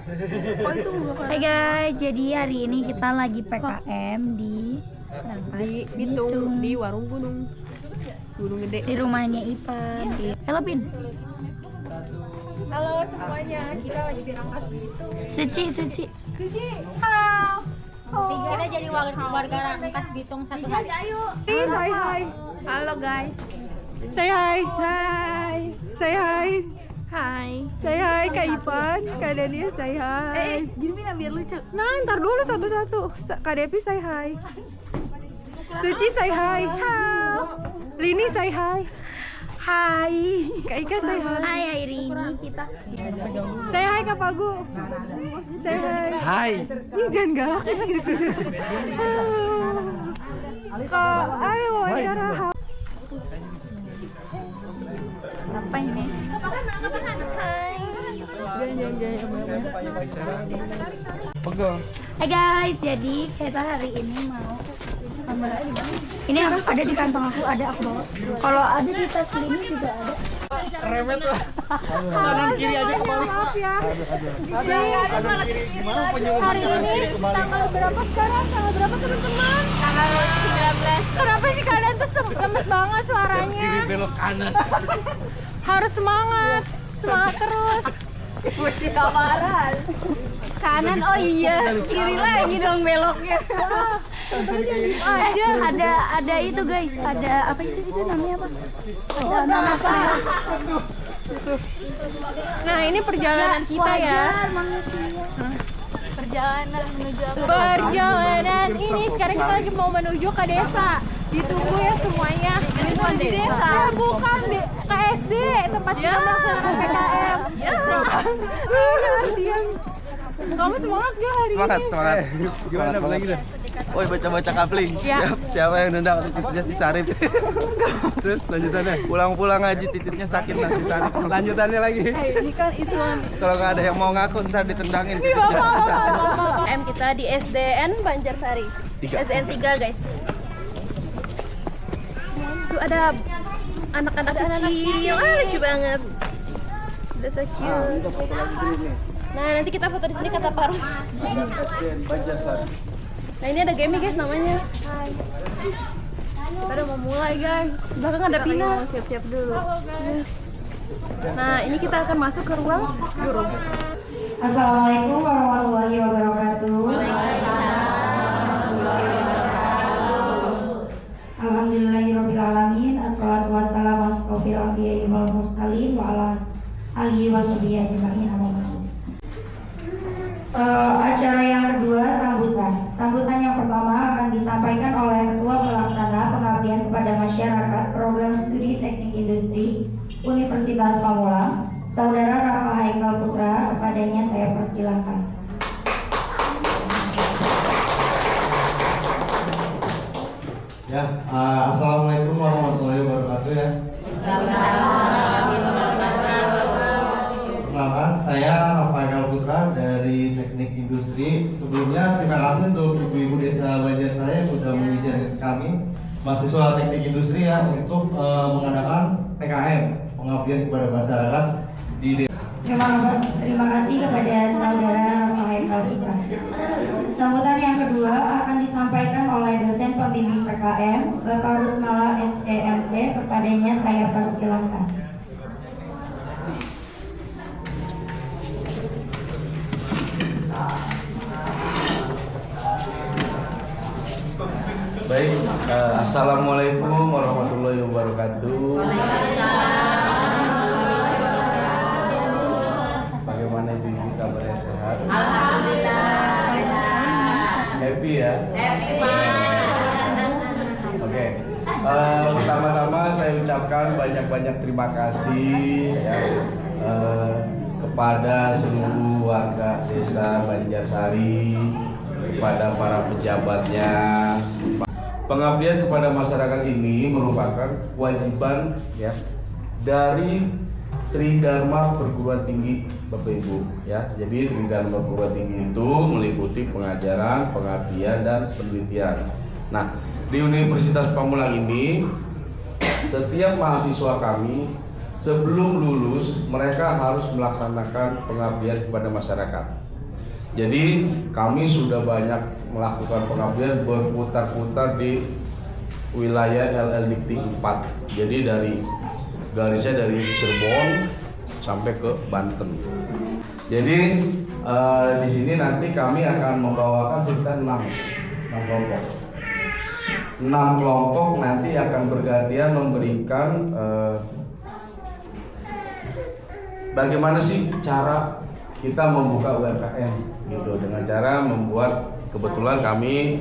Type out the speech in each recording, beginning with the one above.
Hai guys, jadi hari ini kita lagi PKM di Bitung, di warung gunung gede. di rumahnya Ipan. Halo Pin. Halo semuanya, kita lagi di Rangkas Bitung. Suci. Halo. Kita jadi warga Rangkas Bitung satu hari. Say hi. Halo guys. Say hi. Hai. Say hi. Hai. Say hi Kak Ipan, Kak Dania say hi. Gini Mina biar lucu. Nah, ntar dulu satu-satu. Kak Devi say hi. Suci say hi. Lini say hi. Hai. Kak Ika say hi. Hai hari ini kita Say hi Kak Pagu. Say hi. Hai. Ih, jangan galak. Kak, ayo wawancara. apa ini? Hai guys, jadi kita hari ini mau ini ada di kantong aku bawa. Kalau ada di tas ini juga ada. Remet lah. Kanan kiri aja kebalik. Maaf ya. Kanan kiri gimana penyuruh Hari ini tanggal berapa sekarang? Tanggal berapa teman-teman? Tanggal 19. Kenapa sih kalian tuh lemes banget suaranya? Kiri belok kanan. Harus semangat terus. Kamaran. Kanan, oh iya, kiri lagi dong beloknya. Ada itu guys, ada apa itu namanya apa? Ada nanas. Nah, ini perjalanan kita ya. Perjalanan ini sekarang kita lagi mau menuju ke desa. Ditunggu ya semuanya. Di desa. Bukan ke SD, tempat kita melaksanakan PKM. Diam. Kamu semangat gak hari Semangat. ini? Gimana lagi deh? Woi, baca kapling. Ya. Siapa yang nendang tititnya si Sarip? Terus lanjutannya? Pulang ngaji tititnya sakit lah si Sarip. Lanjutannya lagi. Ini kan itu. Kalau nggak ada yang mau ngaku ntar ditendangin. Nih bapak. M kita di SDN Banjarsari. SDN 3 guys. Tuh ada anak-anak kecil. Lucu banget. Udah so cute. Foto lagi dulu nih. Nah, nanti kita foto di sini kata Parus. Banjarsari. Nah, ini ada game guys namanya. Kita udah mau mulai guys. Belakang ada Pina. Siap-siap dulu. Nah, ini kita akan masuk ke ruang guru. Assalamualaikum warahmatullahi wabarakatuh. Alhamdulillahirabbil alamin. Assalatu wassalamu ala asyrofil anbiya'i wal mursalin wa ala alihi washabihi ajmain. Acara yang kedua sambutan yang pertama akan disampaikan oleh Ketua Pelaksana Pengabdian kepada Masyarakat Program Studi Teknik Industri Universitas Pamulang, Saudara Rafa Haikal Putra. Kepadanya saya persilahkan. Ya, assalamualaikum warahmatullahi wabarakatuh ya. Perkenalkan, saya Rafael Putra dari Teknik Industri. Sebelumnya terima kasih untuk ibu-ibu desa Banjarsari yang sudah mengizinkan kami mahasiswa Teknik Industri ya untuk mengadakan PKM pengabdian kepada masyarakat di desa. Terima kasih kepada Saudara Rafa Haikal Putra. Sambutan yang kedua akan disampaikan oleh dosen pembimbing PKM Bapak Rusmala STMT. Kepadanya saya persilahkan. Baik, assalamualaikum warahmatullahi wabarakatuh. Bagaimana ibu kabarnya, sehat? Alhamdulillah. Happy ya? Happy. Oke. Pertama-tama saya ucapkan banyak-banyak terima kasih ya, kepada seluruh warga desa Banjarsari, kepada para pejabatnya. Pengabdian kepada masyarakat ini merupakan kewajiban ya dari Tridharma Perguruan Tinggi Bapak Ibu ya. Jadi Tridharma Perguruan Tinggi itu meliputi pengajaran, pengabdian dan penelitian. Nah, di Universitas Pamulang ini setiap mahasiswa kami sebelum lulus mereka harus melaksanakan pengabdian kepada masyarakat. Jadi kami sudah banyak melakukan pengabdian berputar-putar di wilayah LL Dikti 4. Jadi garisnya dari Cirebon sampai ke Banten. Jadi di sini nanti kami akan membawakan sekitar 6 kelompok. 6 kelompok nanti akan bergantian memberikan bagaimana sih cara kita membuka UMKM gitu, dengan cara membuat, kebetulan kami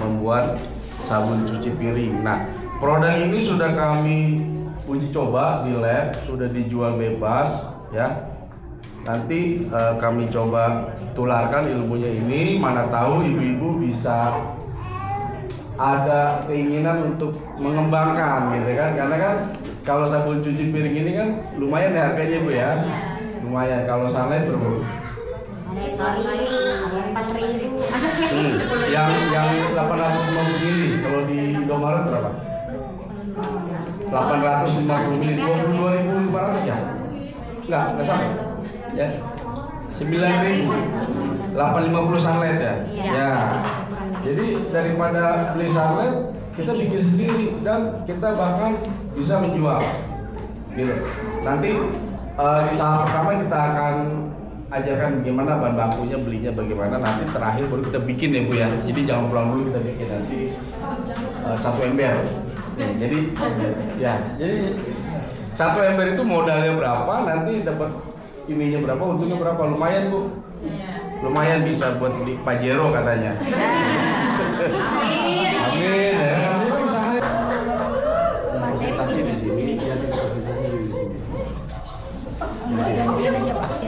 membuat sabun cuci piring. Nah, produk ini sudah kami uji coba di lab, sudah dijual bebas ya. Nanti kami coba tularkan ilmunya ini, mana tahu ibu-ibu bisa ada keinginan untuk mengembangkan gitu kan, karena kan kalau sabun cuci piring ini kan lumayan ya harganya Bu ya. Lumayan, kalau sunlight berapa? Ada 4.000. Yang 850 mili, kalau di Indomaret berapa? 850 mili, 22.500 ya? Enggak sampai. Ya. 9.000. 850 sunlight ya? Ya. Jadi daripada beli sunlight, kita bikin sendiri dan kita bahkan bisa menjual. Gitu. Nanti di tahap pertama kita akan ajarkan bagaimana bahan bakunya, belinya bagaimana, nanti terakhir baru kita bikin ya Bu ya. Jadi jangan pulang dulu, kita bikin nanti 1 ember. Jadi 1 ember itu modalnya berapa, nanti dapat ininya berapa, untungnya berapa, lumayan Bu. Lumayan bisa buat di Pajero katanya. Amin. Amin ya. Ini usaha. Presentasi di sini.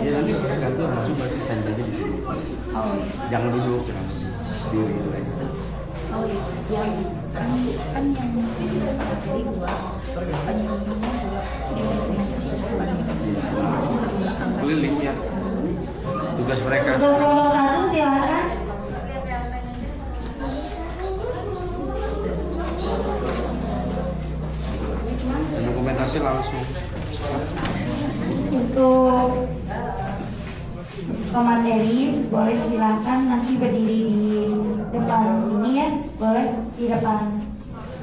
Ya nanti pakai kartu langsung berarti stand aja di sini. Jangan duduk, jangan diri aja. Oh yang kan yang materi dua, penyelenggaranya dokumentasi Keliling ya. Tugas mereka. Untuk kelompok 1 silakan. Dokumentasi langsung. Untuk pemateri boleh silakan nanti berdiri di depan sini ya, boleh di depan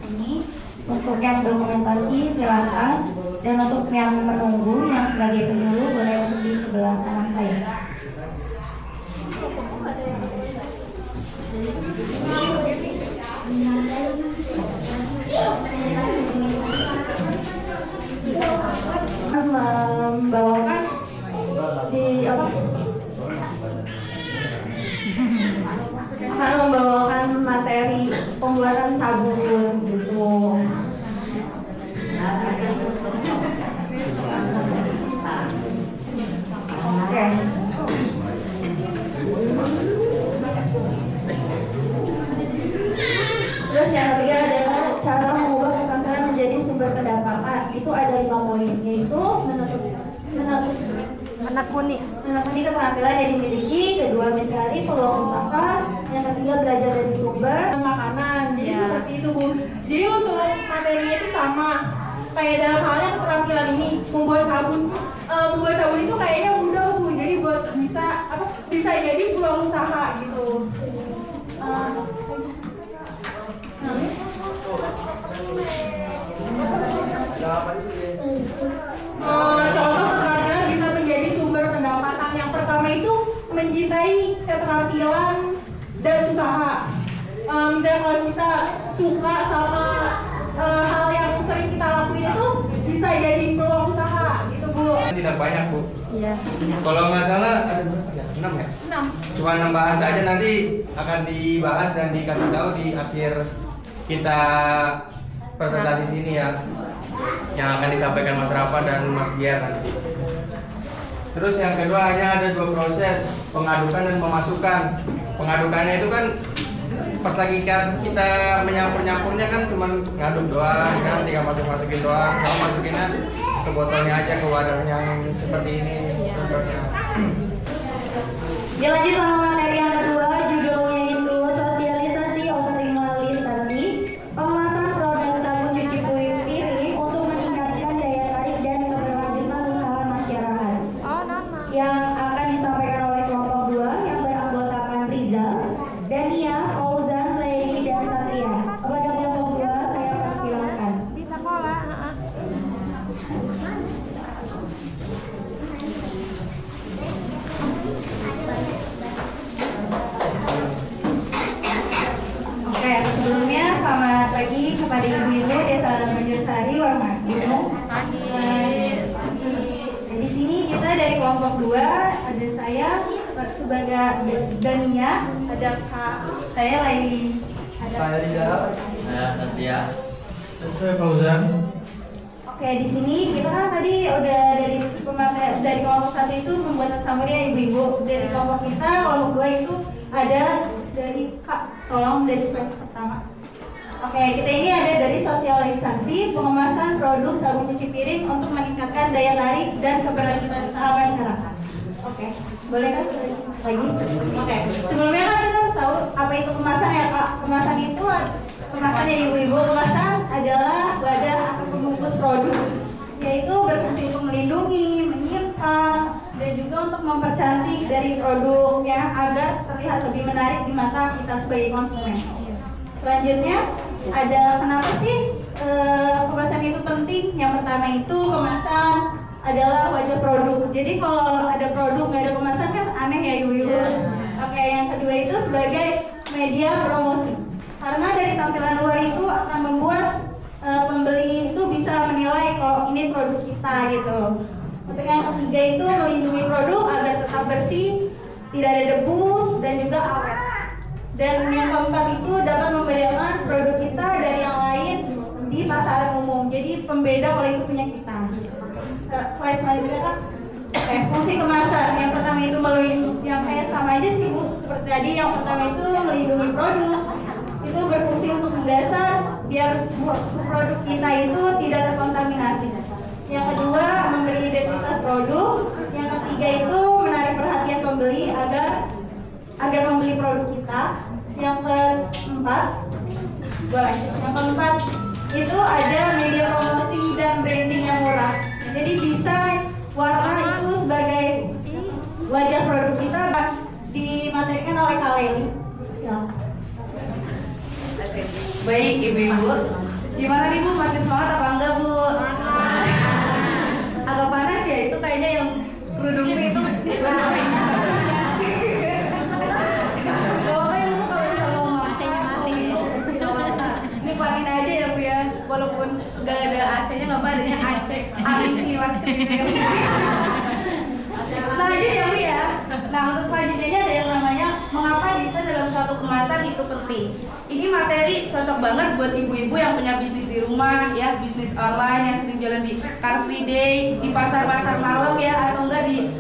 sini. Untuk yang dokumentasi silakan, dan untuk yang menunggu yang sebagai penyuluh boleh untuk di sebelah kanan saya. Membawakan di apa? Akan membawakan materi pembuatan sabun gitu. Oke. Terus yang ketiga adalah cara mengubah keterampilan menjadi sumber pendapatan. Itu ada 5 poin, yaitu menekuni keterampilan yang dimiliki, kedua mencari peluang usaha, yang ketiga belajar dari sumber Makanan, jadi seperti itu Bu. Jadi untuk materinya itu sama, kayak dalam halnya keterampilan ini membuat sabun. Membuat sabun itu kayaknya mudah Bu, jadi buat bisa jadi peluang usaha gitu. Contoh keterampilan bisa menjadi sumber pendapatan. Yang pertama itu mencintai keterampilan dan usaha. Misalnya kalau kita suka sama hal yang sering kita lakuin itu bisa jadi peluang usaha gitu Bu. Tidak banyak Bu. Iya. Kalau nggak salah ada 6 ya? 6. Cuma 6 bahan saja, nanti akan dibahas dan dikasih tahu di akhir kita presentasi sini ya, yang akan disampaikan Mas Rafa dan Mas Giar nanti. Terus yang kedua hanya ada 2 proses, pengadukan dan memasukkan. Pengadukannya itu kan pas lagi kita menyampurnya kan cuma ngaduk doang kan, tinggal masukin doang, sama masukinnya ke botolnya aja, ke wadahnya yang seperti ini contohnya. Dilanjut sama materi yang kedua, judulnya itu sosialisasi optimalisasi pengemasan produk sabun cuci piring untuk meningkatkan daya tarik dan keberlanjutan usaha masyarakat. Yang akan disampaikan oleh kelompok 2 yang beranggota Sebelumnya selamat pagi kepada ibu-ibu Desa Banjarsari Warmagung. Di sini kita dari kelompok 2, ada saya sebagai Dania, ada Kak saya Laili, ada Saya Rizal. Saya Satria. Dan saya Fauzan. Oke, di sini kita kan tadi udah dari kelompok 1 itu pembuatan summary ibu-ibu. Dari kelompok kita, kelompok 2 itu ada dari Kak, tolong dari slide pertama. Oke, kita ini ada dari sosialisasi pengemasan produk sabun cuci piring untuk meningkatkan daya tarik dan keberlanjutan usaha masyarakat. Oke, boleh kan lagi? Oke, sebelumnya kan kita harus tahu apa itu kemasan ya Kak. Kemasan itu kemasan ya ibu-ibu. Kemasan adalah wadah atau pembungkus produk, yaitu berfungsi untuk melindungi, menyimpan, dan juga untuk mempercantik dari produknya agar terlihat lebih menarik di mata kita sebagai konsumen. Selanjutnya ada kenapa sih kemasan itu penting? Yang pertama itu kemasan adalah wajah produk. Jadi kalau ada produk nggak ada kemasan kan aneh ya ibu-ibu. Oke, yang kedua itu sebagai media promosi. Karena dari tampilan luar itu akan membuat pembeli itu bisa menilai kalau ini produk kita gitu. Untuk yang ketiga itu melindungi produk agar tetap bersih, tidak ada debu dan juga awet. Dan yang keempat itu dapat membedakan produk kita dari yang lain di pasaran umum. Jadi pembeda kalau itu punya kita. Slide selanjutnya Kak. Oke, fungsi kemasan. Yang pertama itu melindungi, yang kayak sama aja sih Bu. Seperti tadi yang pertama itu melindungi produk. Itu berfungsi untuk mendasar biar produk kita itu tidak terkontaminasi. Yang kedua memberi identitas produk. Yang ketiga itu menarik perhatian pembeli agar membeli produk kita. Yang keempat, itu ada media promosi dan branding yang murah. Jadi bisa warna itu sebagai wajah produk kita dimaterikan oleh Kak Leli. Silakan. Baik ibu-ibu, gimana nih Bu, masih semangat apa enggak Bu? Agak panas ya, itu kayaknya yang kerudungnya itu rame. Nikmatin aja ya Bu ya, walaupun gak ada AC-nya nggak apa, adanya angin cilat Nah jadi ya Bu ya. Nah untuk selanjutnya ada yang namanya mengapa desain dalam suatu kemasan itu penting. Ini materi cocok banget buat ibu-ibu yang punya bisnis di rumah ya, bisnis online yang sering jalan di Car Free Day, di pasar-pasar malam ya, atau enggak di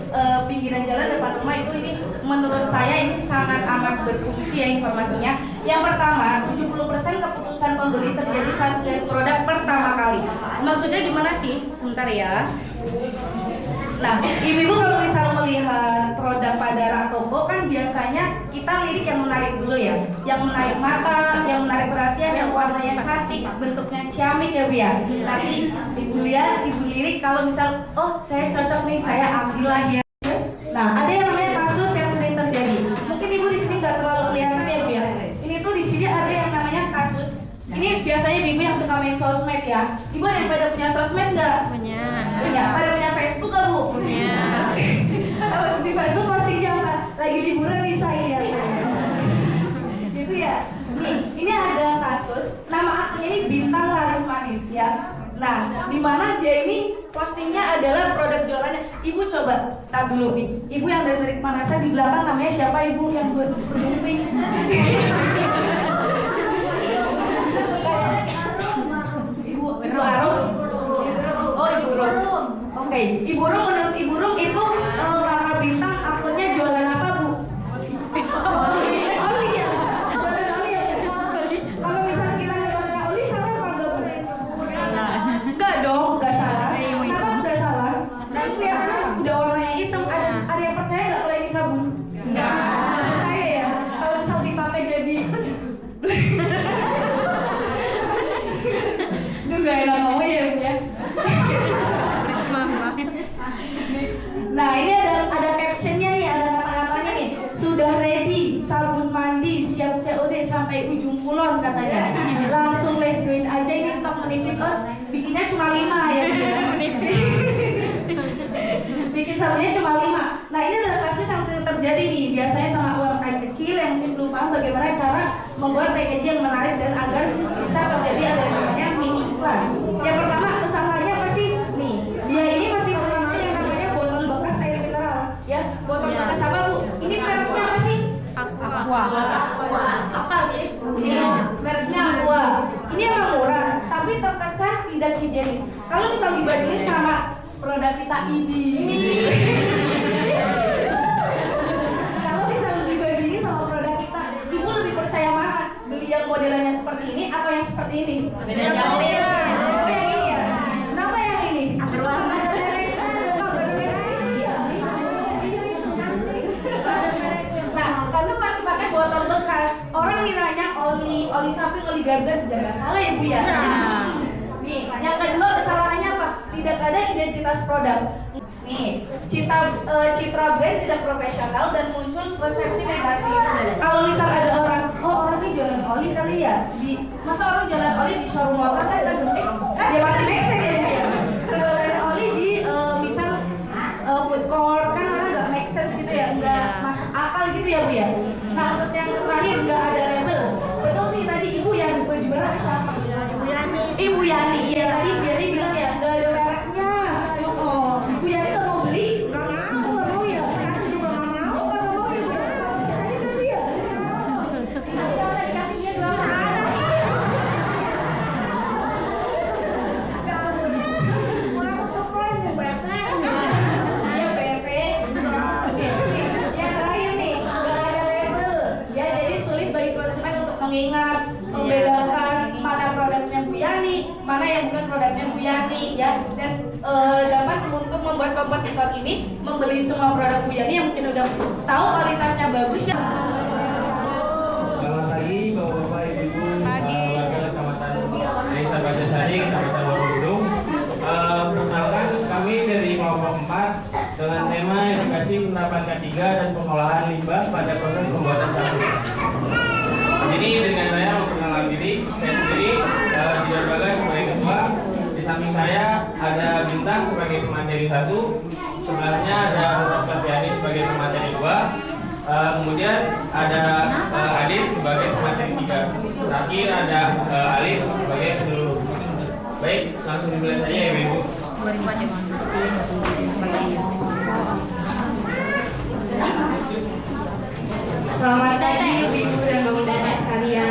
pinggiran jalan depan rumah. Itu ini menurut saya ini sangat amat berfungsi ya informasinya. Yang pertama, 70% keputusan pembeli terjadi saat melihat produk pertama kali. Maksudnya gimana sih? Sebentar ya. Nah, ibu-ibu kalau misal melihat produk pada rak toko kan biasanya kita lirik yang menarik dulu ya, yang menarik mata, yang menarik perhatian, yang warnanya cantik, bentuknya ciamik ya Bu ya. Nanti ibu lihat, ibu lirik kalau misal, oh saya cocok nih, saya ambil lah ya. Nah, ada yang namanya kasus yang sering terjadi. Mungkin ibu di sini nggak terlalu kelihatan ya Bu ya. Ini tuh di sini ada yang namanya kasus. Ini biasanya ibu yang suka main sosmed ya. Ibu ada yang pada punya sosmed nggak? Punya. Pada punya Facebook nggak Bu? Punya. Kalau di Facebook postingnya apa? Lagi liburan nih saya. Gitu ya. Nih, ini ada kasus. Nama akunnya ini Bintang Laris Manis ya. Nah, di mana dia ini postingnya adalah produk jualannya. Ibu coba tar dulu nih. Ibu yang dari tarik Manasa di belakang namanya siapa Ibu yang buat berbumping? Ibu Arum. Oh, Ibu Rum. Oke, Ibu Rum, menurut Ibu Rum itu Rara Bintang akunnya jualan apa Bu? Oli ya. Jualan oli ya. Kalau misalnya kita jualan oli salah apa enggak Bu? Enggak dong, enggak salah. Kenapa enggak salah? Dan kelihatannya udah warnanya hitam. Ada yang percaya nggak kalau ini sabun? Enggak. Percaya ya. Kalau misal dipakai jadi itu nggak enak ngomong ya Bu ya. Nah ini ada captionnya nih, ada kata-katanya nih. Sudah ready, sabun mandi, siap COD sampai ujung kulon katanya. Langsung let's go in aja, ini stok menipis. Oh, bikinnya cuma 5 ya. Bikin sabunnya cuma 5. Nah ini adalah kasus yang sering terjadi nih, biasanya sama UMKM kecil yang mungkin belum paham bagaimana cara membuat packaging yang menarik dan agar bisa terjadi ada yang namanya mini iklan. Yang pertama kesalahannya apa sih? Nih, dia ini masih punya yang namanya botol bekas air mineral, ya. Botol bekas apa bu? Ini mereknya apa sih? Aqua. Apa nih? Ini mereknya Aqua. Ini emang murah, tapi terkesan tidak higienis. Kalau misal dibandingin sama produk kita ini. Kalau misal dibandingin sama produk kita, ibu lebih percaya mana? Beli yang modelannya seperti ini atau yang seperti ini? Beda jauh. Oh yang ini ya? Kenapa yang ini? Warna. Nah, karena masih pakai botol bekas, orang ngiranya oli sapi, oli garden, jangan salah ya bu ya. Nih, yang kedua kesalahannya apa? Tidak ada identitas produk. Nih, citra brand tidak profesional dan muncul persepsi negatif. Kalau misal ada orang, oh orang ini jualan oli kali ya? Masa orang jualan oli di showroom motor kan? Dia masih make sense ya bu ya? Jualan oli di misal food court kan orang nggak make sense gitu ya, nggak masuk akal gitu ya bu ya. Nah untuk yang terakhir nggak ada label. Betul nih tadi ibu yang baju merah siapa? Ibu Yani, iya tadi Biari bilang ya nggak ada mereknya. Oh, Ibu Yani nggak mau beli? Nggak mau ya. Aku juga nggak mau kalau mau Ibu Yani tadi ya. Dikasihnya dua ada. Kurang untuk poin ya BP. Ya BP. Yang terakhir nih nggak ada label. Ya jadi sulit bagi konsumen untuk mengingat, membedakan mana produknya Bu Yani, mana yang bukan produknya Bu Yani ya, dan dapat untuk membuat kompetitor ini membeli semua produk Bu Yani yang mungkin udah tahu kualitasnya bagus ya. Selamat pagi Bapak-bapak, Ibu-ibu, warga Kecamatan Desa Banjarsari, Kecamatan Warung. Perkenalkan kami dari kelompok 4 dengan tema edukasi penerapan K3 dan pengolahan limbah pada proses pembuatan sabun. Jadi dengan saya memperkenalkan diri, saya sendiri Jidan Bagas sebagai ketua. Di samping saya ada Bintang sebagai pemateri 1, sebelahnya ada Dr. Yani sebagai pemateri 2, kemudian ada Adit sebagai pemateri 3, terakhir ada Alif sebagai penyuluh. Baik, langsung dimulai saja ya Ibu. Selamat pagi ibu dan bapak sekalian.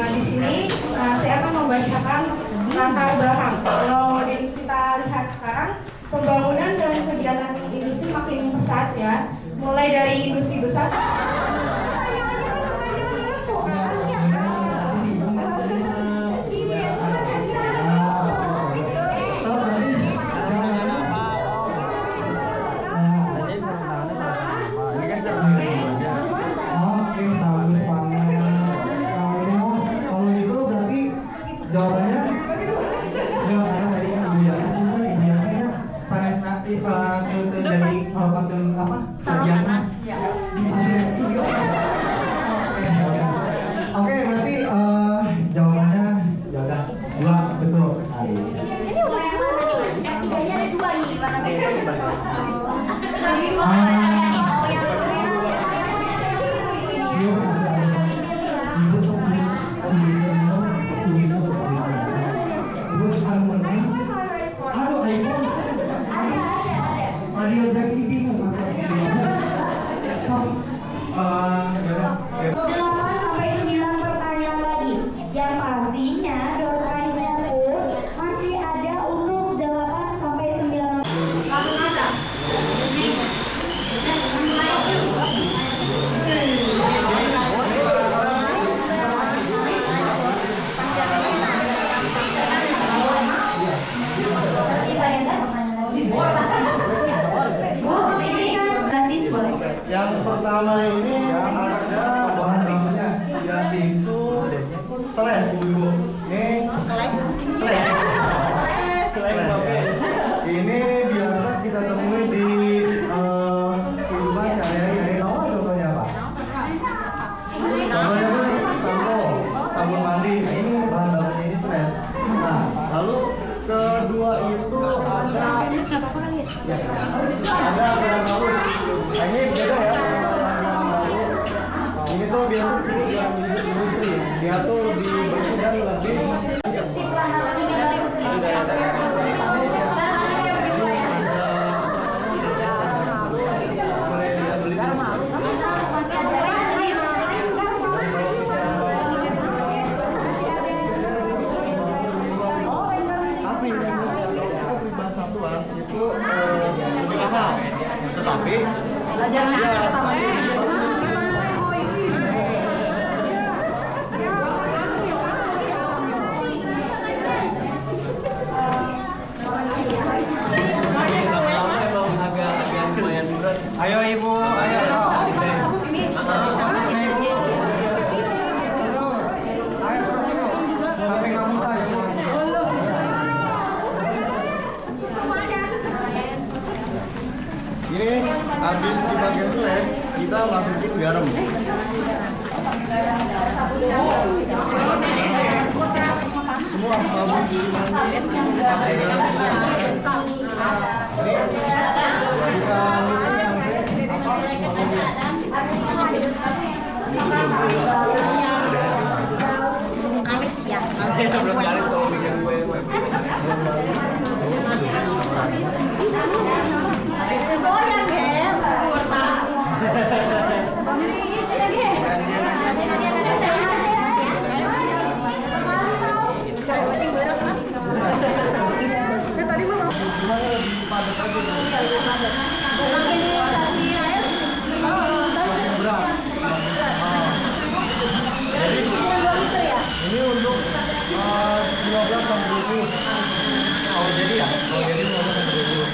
Di sini saya akan membacakan latar belakang. Kalau kita lihat sekarang pembangunan dan kegiatan industri makin pesat ya, mulai dari industri besar. Jawabannya karena tadi kan Ibu Yani pada dari apa kegiatan. Oke, berarti jawabannya jawaban 2 betul sekali. Ini mau yang mana nih mas? R3-nya ada 2 nih, mana bedanya? Ada yang halus. Nah, ini beda ya. Ini tuh biasa yang industri. Dia tuh lebih bersih dan lebih itu lebih asal, tetapi ayo ibu, ayo. Sampai kamu saya. Ini habis di bagian lem, kita masukin garam. Semua habis pakai garam. Ini kita Alis ya. Belum kali kalau bikin kue. Goyang ya, ini untuk 15 sampai 20. Kalau jadi ya, kalau jadi 15 sampai 20.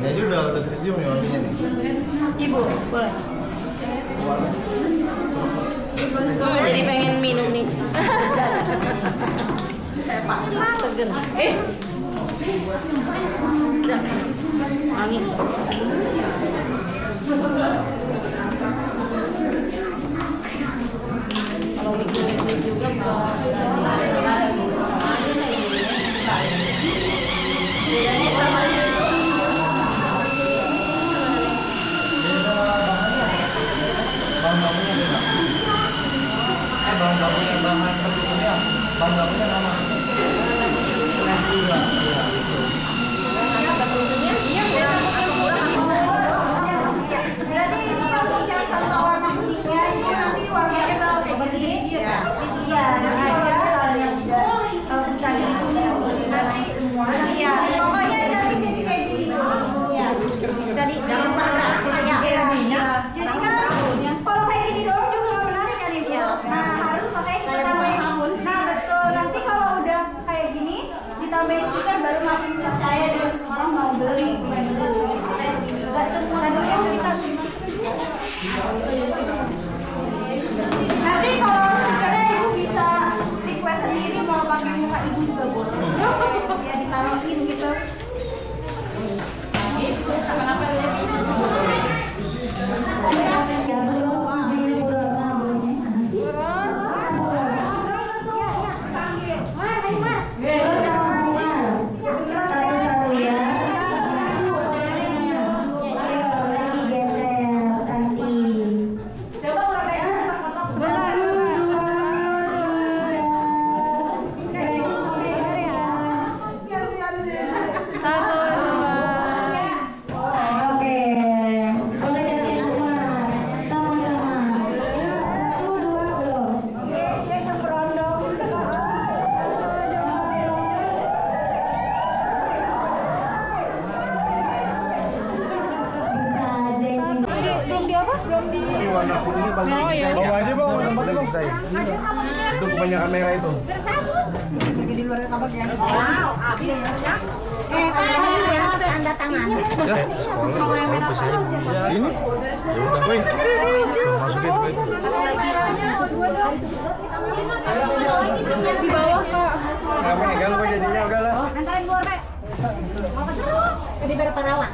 Ini aja udah tercium nih wanginya nih. Ibu, boleh. Jadi pengen minum nih. Seger. Angin. Kalau bikin itu juga Bahan bakunya beda. Bahan bakunya, bahan pendukungnya, bahan bakunya sama. Berarti ini untuk yang satu warna kuningnya ini nanti warnanya bakal kayak gini. Ya. Itu ya, dan aja kalau bisa dihitung nanti semua. Iya, pokoknya nanti jadi kayak gini. Ya. Jadi jangan drastis ya. Iya. Jadi kan kalau kayak gini doang juga nggak menarik kan ibu. Nah harus pakai kita tambahin sabun. Nah betul. Nanti kalau udah kayak gini ditambahin stiker baru selesai. Itu kebanyakan merah itu. Tanda tangan. Ya, sekolah pesan ini. Ya udah, woi. Masukin ke itu. Di bawah, Kak. Nggak megang kok jadinya udahlah. Antarin gua, Rek. Di Parawan.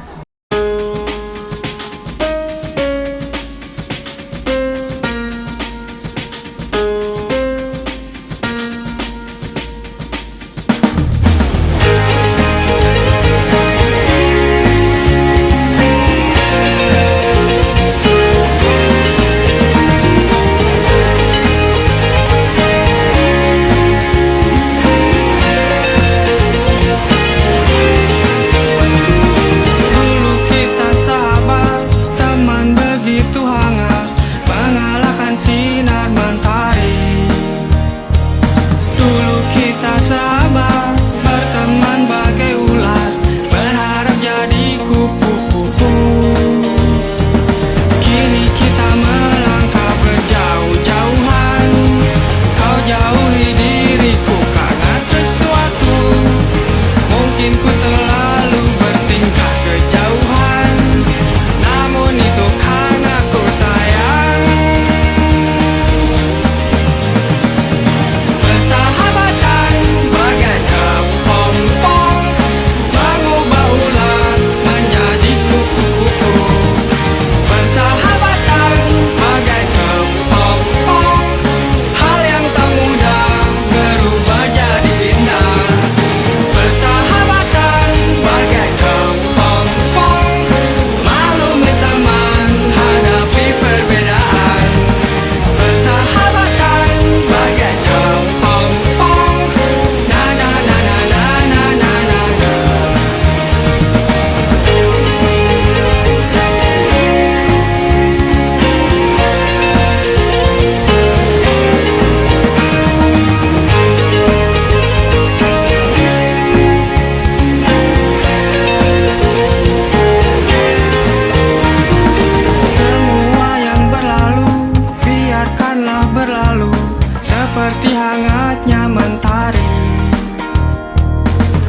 Seperti hangatnya mentari,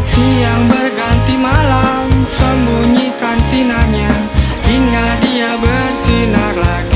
siang berganti malam, sembunyikan sinarnya hingga dia bersinar lagi.